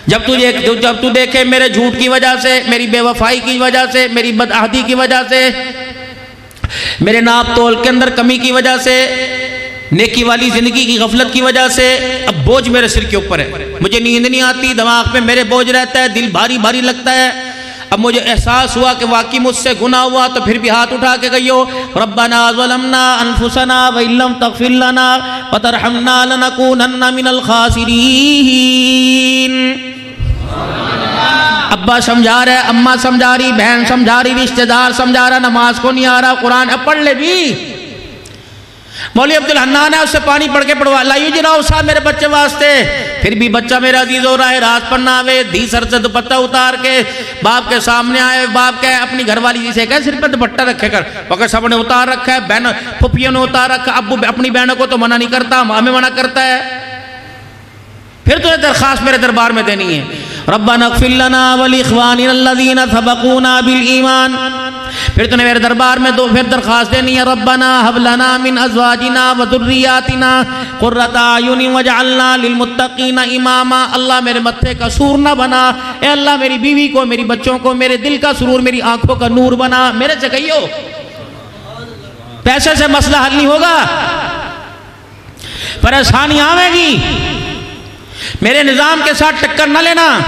जब तू देखे मेरे झूठ की वजह से, मेरी बेवफाई की वजह से, मेरी बदअहदी की वजह से, मेरे नाप तोल के अंदर कमी की वजह से, नेकी वाली जिंदगी की गफलत की वजह से अब बोझ मेरे सिर के ऊपर है। मुझे नींद नहीं आती, दिमाग पे मेरे बोझ रहता है, दिल भारी भारी लगता है। अब मुझे एहसास हुआ कि वाकई मुझसे गुनाह हुआ, तो फिर भी हाथ उठा के कहियो रब्बना ज़लमना अनफुसना व इल्लम तग़फिर लना व तरहमना लनकूनन्ना मिनल खासिरीन। अब्बा समझा रहे, अम्मा समझा रही, बहन समझा रही, रिश्तेदार समझा रहा, नमाज को नहीं आ रहा, कुरान अब पढ़ ले भी। मौलवी अब्दुल हन्नान है, उससे पानी पढ़ के पढ़वा लाइयो जनाओ साहब मेरे बच्चे वास्ते। फिर भी बच्चा मेरा अजीज हो रहा है, रात पढ़ना आवे, धी सर से दुपट्टा उतार के बाप के सामने आए, बाप कहे अपनी घरवाली जी से कहे सिर पर दुपट्टा रखे कर, पकड़ सबने उतार रखा है, बहन फुफियों ने उतार रखा, अब्बू अपनी बहनों को तो मना नहीं करता, हमें मना करता है। फिर तुझे दरखास्त मेरे दरबार में देनी है, रब्बना इग़फिर लना व लिइख़वानिनल्लज़ीना सबक़ूना बिल ईमान। फिर तूने मेरे दरबार में दो फिर दरखास्त देनी है, रब्बना हब लना मिन अज़वाजिना व ज़ुर्रिय्यातिना क़ुर्रता अयुनिन वजअलना लिलमुत्तक़ीना इमामा। अल्लाह मेरे मत्थे का सूर ना बना, ए अल्लाह मेरी बीवी को, मेरी बच्चों को, मेरे दिल का सुरूर, मेरी आंखों का नूर बना। मेरे से कहियो, पैसे से मसला हल नहीं होगा, परेशानी आवेगी। मेरे निज़ाम के साथ टक्कर न लेना,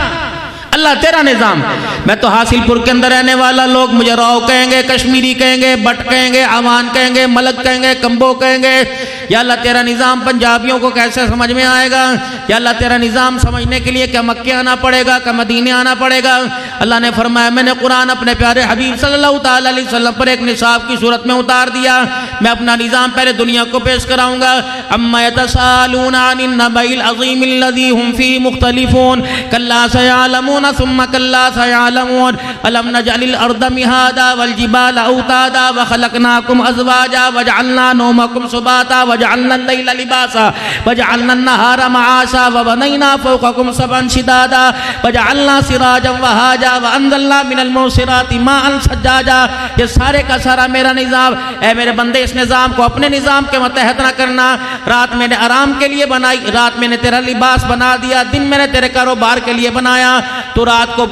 अल्लाह तेरा निज़ाम। मैं तो हासिलपुर के अंदर रहने वाला, लोग मुझे राव कहेंगे, कश्मीरी कहेंगे, बट कहेंगे, अमान कहेंगे, मलक कहेंगे, कंबो कहेंगे। या अल्लाह तेरा निज़ाम पंजाबियों को कैसे समझ में आएगा? या अल्लाह तेरा निज़ाम समझने के लिए क्या मक्के आना पड़ेगा, क्या मदीने आना पड़ेगा? अल्लाह ने फरमाया मैंने कुरान अपने प्यारे हबीब सल्लल्लाहु ताला अलैहि वसल्लम पर एक निसाब की सूरत में उतार दिया। मैं अपना निज़ाम पहले दुनिया को पेश कराऊंगा। अम्मा यतसालूना अनिन नबइल अज़ीमिल लज़ी हुम फीही मुख्तलिफून कल्ला सयअलमून सुम्मा कल्ला सयअलमून अलम नजअलिल अर्दा मिहादा वल जिबाला औतादा व खलकनाकुम अज़वाजा वजअलना नौमकुम सुबाता वजअलना अल-लैला लिबासा वजअलना अन-नहारा मआशा व बनैना फौककुम सबअन शिदादा वजअलना सिराजन वहाजा व अंज़लना मिनल मुसिराति माअन सज्जाजा। ये सारे का सारा मेरा निज़ाम। ऐ मेरे बंदे, इस निज़ाम को अपने निज़ाम के मतहत ना करना। रात मैंने आराम के लिए बनाई, रात मैंने तेरा लिबास बना दिया, दिन मैंने तेरे कारोबार के लिए बनाया। तो रात को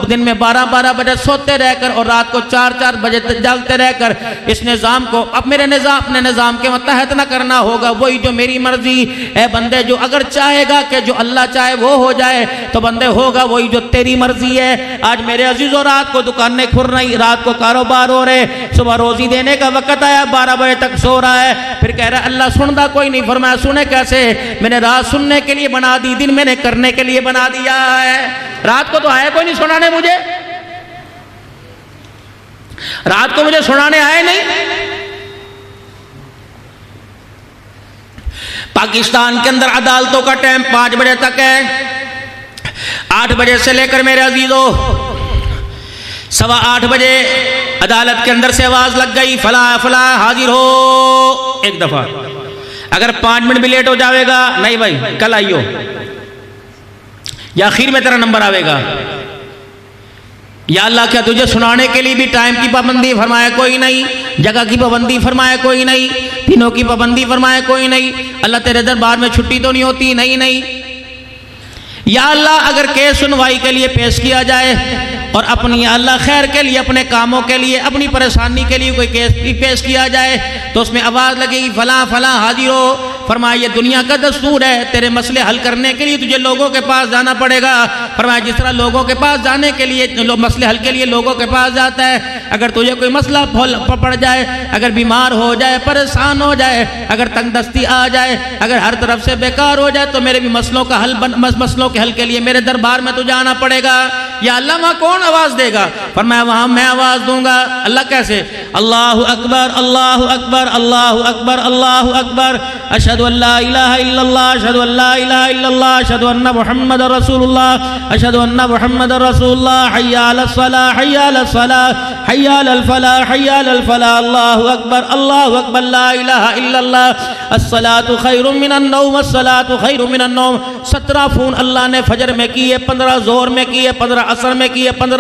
दिन में 12-12 बजे सोते रहकर और रात को 4-4 बजे तक जागते रहकर इस निज़ाम को अब मेरे निज़ाम अपने निज़ाम के मतहत ना करना होगा। वही जो मेरी मर्जी है बंदे, जो अगर चाहेगा कि जो अल्लाह चाहे वो हो जाए तो बंदे होगा वही जो तेरी मर्जी है। आज मेरे अजीज़ों रात को दुकानें खुल रही, रात को कारोबार हो रहे, सुबह रोजी देने का वक़्त आया, 12 बजे तक सो रहा है, फिर कह रहा है अल्लाह सुनता कोई नहीं। फरमाया सुने कैसे? मैंने रात सुनने के लिए बना दी, दिन मैंने करने के लिए बना दिया है। रात को तो आया कोई नहीं सुनाने मुझे, रात को मुझे सुनाने आए नहीं। पाकिस्तान के अंदर अदालतों का टाइम 5 बजे तक है। 8 बजे से लेकर मेरे अजीजों 8:15 बजे अदालत के अंदर से आवाज लग गई फला फला हाजिर हो। एक दफा अगर 5 मिनट भी लेट हो जाएगा, नहीं भाई कल आइयो, या आखिर में तेरा नंबर आवेगा। या अल्लाह क्या तुझे सुनाने के लिए भी टाइम की पाबंदी फरमाया कोई नहीं, जगह की पाबंदी फरमाया कोई नहीं, दिनों की पाबंदी फरमाया कोई नहीं। अल्लाह तेरे दरबार में छुट्टी तो नहीं होती? नहीं नहीं। या अल्लाह अगर केस सुनवाई के लिए पेश किया जाए और अपनी अल्लाह खैर के लिए, अपने कामों के लिए, अपनी परेशानी के लिए कोई केस भी पेश किया जाए तो उसमें आवाज़ लगेगी फला फला हाजिर हो। फरमाया ये दुनिया का दस्तूर है, तेरे मसले हल करने के लिए तुझे लोगों के पास जाना पड़ेगा। फरमाया जिस तरह लोगों के पास जाने के लिए मसले हल के लिए लोगों के पास जाता है, अगर तुझे कोई मसला पड़ जाए, अगर बीमार हो जाए, परेशान हो जाए, अगर तंगदस्ती आ जाए, अगर हर तरफ से बेकार हो जाए तो मेरे भी मसलों का हल मसलों के हल के लिए मेरे दरबार में तुझे आना पड़ेगा। या अल्लाह वहाँ कौन आवाज़ देगा? फरमाया वहाँ मैं आवाज़ दूंगा। अल्लाह कैसे? अल्लाहु अकबर अल्लाहु अकबर अल्लाहु अकबर अल्लाहु अकबर अशहदु अल्ला इलाहा इल्लल्लाह अशहदु अल्ला इलाहा इल्लल्लाह अशहदु अन्ना मुहम्मदर रसूलुल्लाह अशहदु अन्ना मुहम्मदर रसूलुल्लाह हय्या अलस सलाह हय्या अलस फलाह हय्या अलल फलाह हय्या अलल फलाह अल्लाहु अकबर ला इलाहा इल्लल्लाह अस्सलातु खैरुम मिनन नौम अस्सलातु खैरुम मिनन नौम। 17 फ़ोन अल्लाह ने फजर में किए, 15 जोहर में किए, 15 असर में किए, 15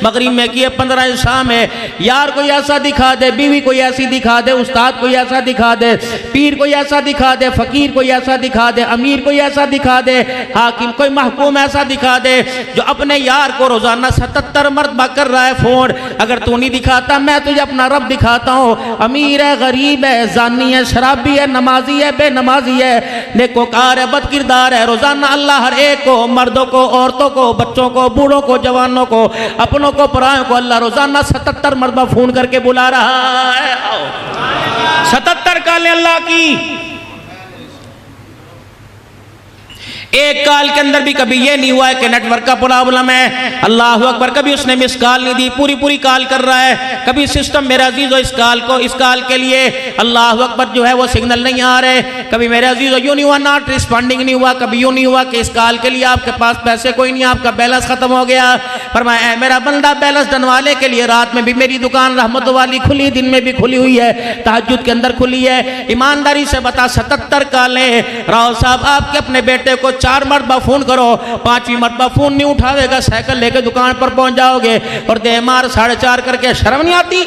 मगरिब में किए, 15 शाम में। यार कोई ऐसा दिखा दे, बीवी कोई ऐसी दिखा दे, उस्ताद कोई ऐसा दिखा दे, पीर कोई ऐसा दिखा दे, फकीर कोई ऐसा दिखा दे, अमीर कोई ऐसा दिखा दे, हाकिम कोई महकूम ऐसा दिखा दे जो अपने यार को रोजाना 77 मरतबा कर रहा है फोन। अगर तू नहीं दिखाता मैं तुझे अपना रब दिखाता हूँ। अमीर है, गरीब है, जानी है, शराबी है, नमाजी है, बेनमाजी है, नेकोकार है, बदकिरदार है, रोजाना अल्लाह हर एक को, मर्दों को, औरतों को, बच्चों को, बूढ़ों को, जवानों को, अपनों को, परायों को अल्लाह रोजाना 77 मरतबा फोन करके बुला रहा है। 77 कालें अल्लाह की। एक काल के अंदर भी कभी ये नहीं हुआ है कि नेटवर्क का प्रॉब्लम है, अल्लाह अकबर, कभी उसने मिस कॉल नहीं दी, पूरी पूरी कॉल कर रहा है। कभी सिस्टम मेरा अजीज़ो इस कॉल के लिए अल्लाह अकबर जो है वो सिग्नल नहीं आ रहे। कभी मेरे अजीज़ो यूँ नहीं हुआ, नॉट रिस्पॉन्डिंग नहीं हुआ। कभी यूँ नहीं हुआ कि इस कॉल के लिए आपके पास पैसे कोई नहीं, आपका बैलेंस ख़त्म हो गया। फरमाया मेरा बंदा बैलेंस डलवाने के लिए रात में भी मेरी दुकान रहमत वाली खुली, दिन में भी खुली हुई है, तहज्जुद के अंदर खुली है। ईमानदारी से बता 77 कॉलें राव साहब आपके अपने बेटे को 4 मरतबा फोन करो, 5वीं मरतबा फोन नहीं उठावेगा, साइकिल लेके दुकान पर पहुंच जाओगे और दे मार 4.5 करके। शर्म नहीं आती?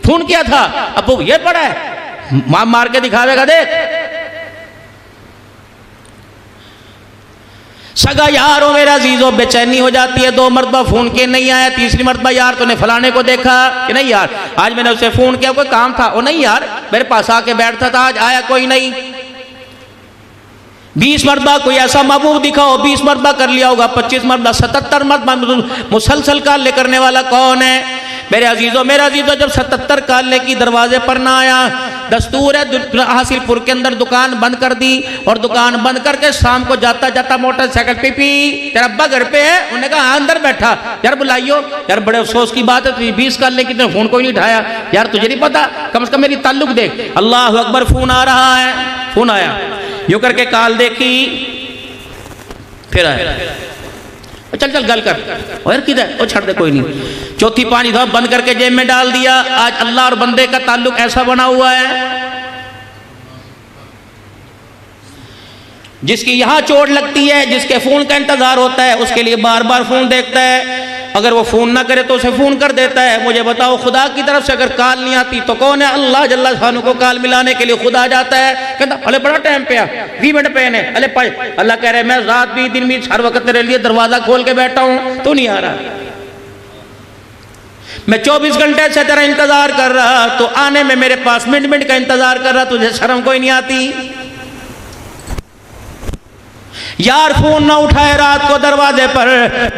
फोन किया था, अब वो ये पड़ा है, मार के दिखावेगा। देख सगा यार हो मेरा अजीजो, बेचैनी हो जाती है। 2 मरतबा फोन के नहीं आया, 3री मरतबा यार तूने फलाने को देखा कि नहीं यार, आज मैंने उसे फोन किया, कोई काम था? ओ नहीं यार मेरे पास आके बैठता था, आज आया कोई नहीं। 20 मरतबा कोई ऐसा महबूब दिखाओ, 20 मरतबा कर लिया होगा, 25 मरतबा, 77 मरतबा मुसलसल काले करने वाला कौन है? मेरे अजीजों, मेरा अजीजों, जब 77 काले की दरवाजे पर ना आया, दस्तूर है हासिलपुर के अंदर दुकान बंद कर दी और दुकान बंद करके शाम को जाता जाता मोटरसाइकिल पीपी तेरा अब्बा घर पे है, उन्होंने कहा अंदर बैठा, यार बुलाइयो। यार बड़े अफसोस की बात है, तुझे 20 काले की फोन कोई नहीं उठाया। यार तुझे नहीं पता, कम से कम मेरी ताल्लुक देख। अल्लाह अकबर, फोन आ रहा है, फोन आया, यूं करके काल देखी, फिर आया, चल चल गल कर, और किधर, वो छड़ दे कोई नहीं। चौथी पानी था, बंद करके जेब में डाल दिया। आज अल्लाह और बंदे का ताल्लुक ऐसा बना हुआ है, जिसकी यहां चोट लगती है, जिसके फोन का इंतजार होता है, उसके लिए बार बार फोन देखता है। अगर वो फोन ना करे तो उसे फोन कर देता है। मुझे बताओ, खुदा की तरफ से अगर कॉल नहीं आती तो कौन है? अल्लाह जल्ला शानु को कॉल मिलाने के लिए खुदा जाता है, कहता अरे बड़ा टाइम पे आ, 20 मिनट पे ने, अरे पाए। अल्लाह कह रहे मैं रात भी दिन भी हर वक्त तेरे लिए दरवाजा खोल के बैठा हूं, तू नहीं आ रहा। मैं 24 घंटे से तेरा इंतजार कर रहा, तो आने में मेरे पास मिनट मिनट का इंतजार कर रहा, तुझे शर्म कोई नहीं आती? यार फोन ना उठाए रात को दरवाजे पर,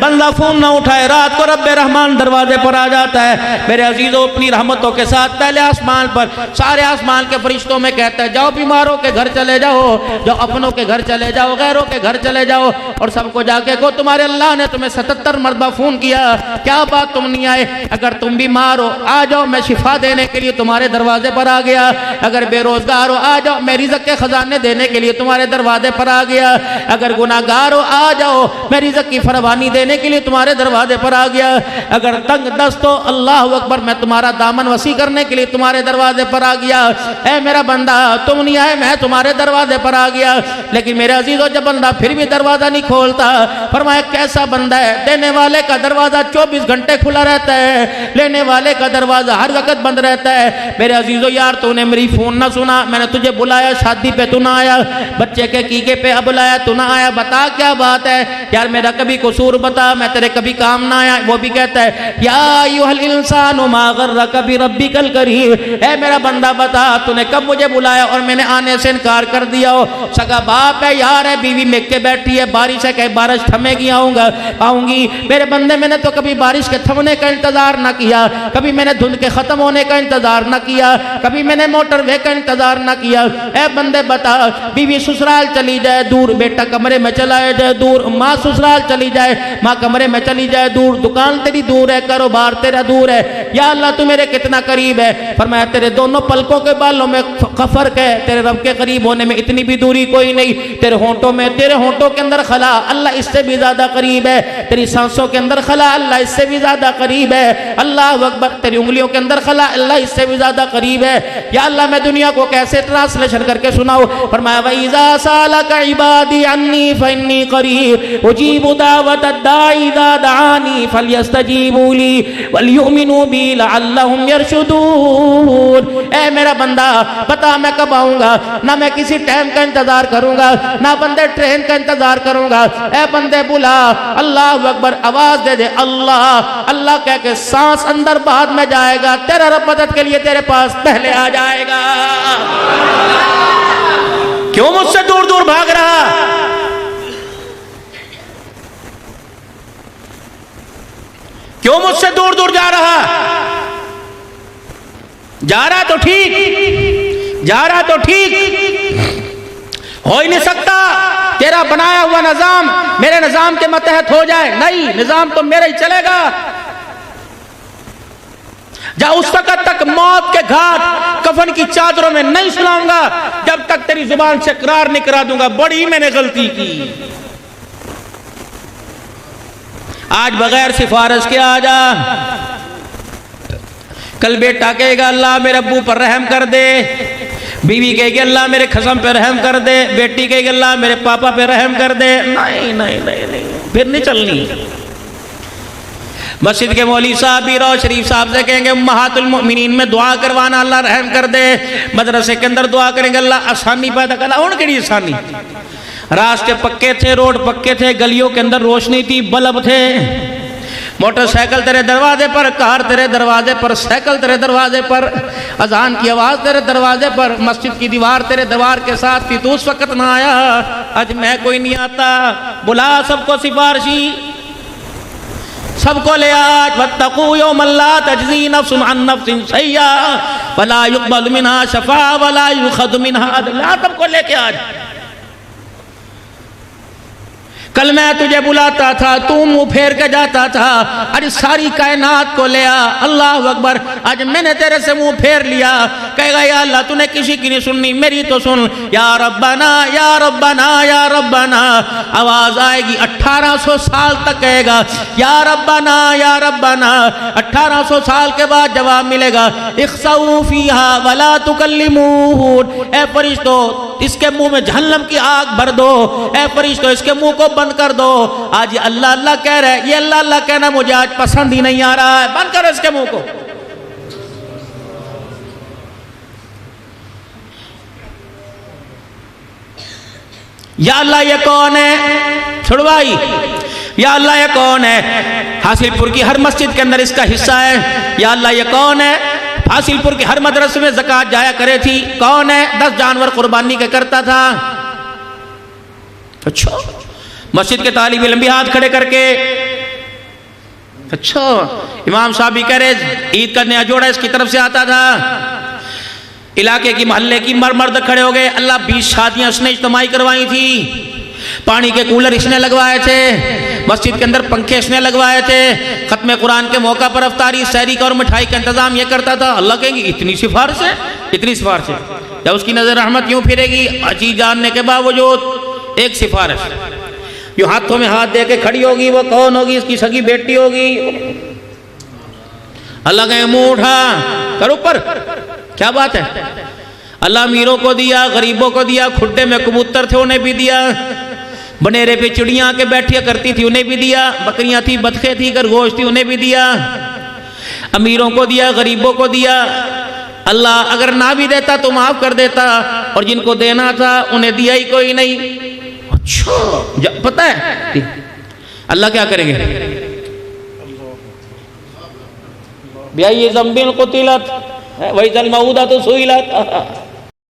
बंदा फोन ना उठाए रात को रब्बे रहमान दरवाजे पर आ जाता है। मेरे अजीजों, अपनी रहमतों के साथ पहले आसमान पर सारे आसमान के फरिश्तों में कहता है जाओ बीमारों के घर चले जाओ, जाओ अपनों के घर चले जाओ, गैरों के घर चले जाओ, और सबको जाके को तुम्हारे अल्लाह ने तुम्हें 77 मरतबा फोन किया, क्या बात तुम नहीं आए? अगर तुम बीमार हो आ जाओ, मैं शिफा देने के लिए तुम्हारे दरवाजे पर आ गया। अगर बेरोजगार हो आ जाओ, मैं रिज़्क़ के खजाने देने के लिए तुम्हारे दरवाजे पर आ गया। अगर गुनाहगार हो आ जाओ, मैं रिज़्क़ की फरमानी देने के लिए तुम्हारे दरवाजे पर आ गया। अगर तंग दस्त हो, अल्लाह अकबर, मैं तुम्हारा दामन वसी करने के लिए तुम्हारे दरवाजे पर आ गया। ऐ मेरा बंदा, तुम नहीं आए, मैं तुम्हारे दरवाजे पर आ गया। लेकिन मेरे अजीजों, जब बंदा फिर भी दरवाजा नहीं खोलता, फरमाया कैसा बंदा है? देने वाले का दरवाजा 24 घंटे खुला रहता है, लेने वाले का दरवाजा हर वक्त बंद रहता है। मेरे अजीजों, यार तूने मेरी फोन ना सुना, मैंने तुझे बुलाया शादी पे, तू ना आया, बच्चे के कीके पे बुलाया, तू ना आया, बता क्या बात है? यार मेरा कभी कसूर बता, मैं तेरे कभी काम ना आया। वो भी कहता है या अय्युहल इंसानु मा गर्रक बिरब्बिकल करीम, ऐ मेरा बंदा बता तूने कब मुझे बुलाया और मैंने आने से इनकार कर दिया हो? सगा बाप है, यार है, बीवी मेक के बैठी है, बारिश है, कहीं बारिश थमेगी आऊंगी। मेरे बंदे, मैंने तो कभी बारिश के थमने का इंतजार ना किया, कभी मैंने धुंध के खत्म होने का इंतजार ना किया, कभी मैंने मोटरवे का इंतजार ना किया। ऐ बंदे बता, बीवी ससुराल चली जाए दूर, बेटा कमरे में चला जाए दूर, माँ ससुराल चली जाए, माँ कमरे में चली जाए दूर, दुकान तेरी दूर है, कारोबार तेरा दूर है, या अल्लाह तू मेरे कितना करीब है। फरमाया तेरे दोनों पलकों के बालों में फर्क है, तेरे रब के करीब होने में इतनी भी दूरी कोई नहीं। तेरे होंठों में, तेरे होंठों के अंदर खला, अल्लाह इससे भी ज्यादा करीब है। तेरी सांसों के अंदर खला, अल्लाह इससे भी ज्यादा करीब है। अल्लाह अकबर, तेरी उंगलियों के अंदर खला, अल्लाह इससे भी ज्यादा करीब है। या अल्लाह मैं दुनिया को कैसे ट्रांसलेशन करके सुनाऊं? फरमाया वइज़ा सालका इबादी अन्नी फइन्नी करीब उजीबु दावतद दाई इज़ा दआनी फलयस्तजीबू ली वलयुमिनू बी लअल्लहुम यरशुदून। ऐ मेरा बंदा बता मैं कब आऊंगा, ना मैं किसी टाइम का इंतजार करूंगा, ना बंदे ट्रेन का इंतजार करूंगा। ऐ बंदे बुला, अल्लाह अकबर, आवाज दे दे अल्लाह अल्लाह कह के सांस अंदर बाद में जाएगा, तेरा रब मदद के लिए तेरे पास पहले आ जाएगा। क्यों मुझसे दूर दूर भाग रहा? क्यों मुझसे दूर दूर जा रहा? जा रहा तो ठीक, जा रहा तो ठीक, हो ही नहीं सकता तेरा बनाया हुआ निजाम मेरे निजाम के मतहत हो जाए। नहीं, निजाम तो मेरा ही चलेगा। जा उस वक्त तक मौत के घाट कफन की चादरों में नहीं सुनाऊंगा जब तक तेरी जुबान से इकरार नहीं करा दूंगा बड़ी मैंने गलती की। आज बगैर सिफारिश के आ जा। कल बेटा कहेगा अल्लाह मेरे अब्बू पर रहम कर दे, बीवी कहेगी अल्लाह मेरे खसम पे रहम कर दे, बेटी कहेगी अल्लाह मेरे पापा पे रहम कर दे। नहीं नहीं नहीं नहीं, फिर नहीं चलनी। मस्जिद के मौलवी साहब भी रोज शरीफ साहब से कहेंगे उम्महातुल मोमिनीन में दुआ करवाना अल्लाह रहम कर दे, मदरसे के अंदर दुआ करेंगे अल्लाह आसानी पैदा करना। उनके लिए आसानी, रास्ते पक्के थे, रोड पक्के थे, गलियों के अंदर रोशनी थी, बल्ब थे, मोटरसाइकिल तेरे दरवाजे पर, कार तेरे दरवाजे पर, साइकिल तेरे दरवाजे पर, अजान की आवाज़ तेरे दरवाजे पर, मस्जिद की दीवार तेरे दीवार के साथ थी, तू उस वक्त ना आया। आज मैं कोई नहीं आता, बुला सबको सिफारशी, सबको ले आज। वत्तकू यौमन ला तजज़ी नफ्सुन अन नफ्सिन शैया वला युक़बल मिन्हा शफ़ा वला युख़ज़ मिन्हा अदल। सबको लेके आज। कल मैं तुझे बुलाता था, तू मुंह फेर के जाता था, अरे सारी कायनात को ले आ। अल्लाह अकबर, आज मैंने तेरे से मुंह फेर लिया। कहेगा या अल्लाह तूने किसी की नहीं सुननी, मेरी तो सुन। या रब्बना या रब्बना या रब्बना, आवाज आएगी 1800 साल तक कहेगा या रब्बना या रब्बना। 1800 साल के बाद जवाब मिलेगा इख्सऊ फीहा वला तुकल्लिमून। ए फरिश्तों इसके मुंह में जहन्नम की आग भर दो, ए फरिश्तों इसके मुंह को बंद कर दो। आज ये अल्लाह अल्लाह कह रहा है, ये अल्लाह अल्लाह कहना मुझे आज पसंद ही नहीं आ रहा है, बंद करो इसके मुंह को। या अल्लाह ये कौन है? छुड़वाई। या अल्लाह ये कौन है? हासिलपुर की हर मस्जिद के अंदर इसका हिस्सा है। या अल्लाह ये कौन है? हासिलपुर के हर मदरसे में ज़कात जाया करे थी। कौन है? 10 जानवर कुर्बानी के करता था। अच्छा, मस्जिद के तालिब इल्म भी हाथ खड़े करके। अच्छा, इमाम साहब भी कह रहे ईद का नया जोड़ा इसकी तरफ से आता था। इलाके की मोहल्ले की मर्द खड़े हो गए। अल्लाह 20 शादियां इसने इज्तिमाई करवाई थी। पानी के कूलर इसने लगवाए थे, मस्जिद के अंदर पंखे इसने लगवाए थे। खत्म कुरान के मौका पर अफ्तारी, सहरी का और मिठाई का इंतजाम ये करता था। अल्लाह कहेंगे इतनी सिफारिश है, इतनी सिफारिश है। या उसकी नजर रहमत यूं फिरेगी चीज जानने के बावजूद। एक सिफारिश जो हाथों में हाथ दे के खड़ी होगी, वो कौन होगी? इसकी सगी बेटी होगी। अल्लाह कहे मुंह उठा कर ऊपर, क्या बात है? अल्लाह अमीरों को दिया, गरीबों को दिया, खुड्डे में कबूतर थे उन्हें भी दिया, बनेरे पे चिड़ियाँ आके बैठिया करती थी उन्हें भी दिया, बकरियाँ थी, बतखें थी, खरगोश थी उन्हें भी दिया। अमीरों को दिया, गरीबों को दिया। अल्लाह अगर ना भी देता तो माफ कर देता, और जिनको देना था उन्हें दिया ही कोई नहीं। अच्छा, पता है अल्लाह क्या करेंगे? भैया ये जम्बिल कुतिलत वही जल मऊदा तो सुइलत।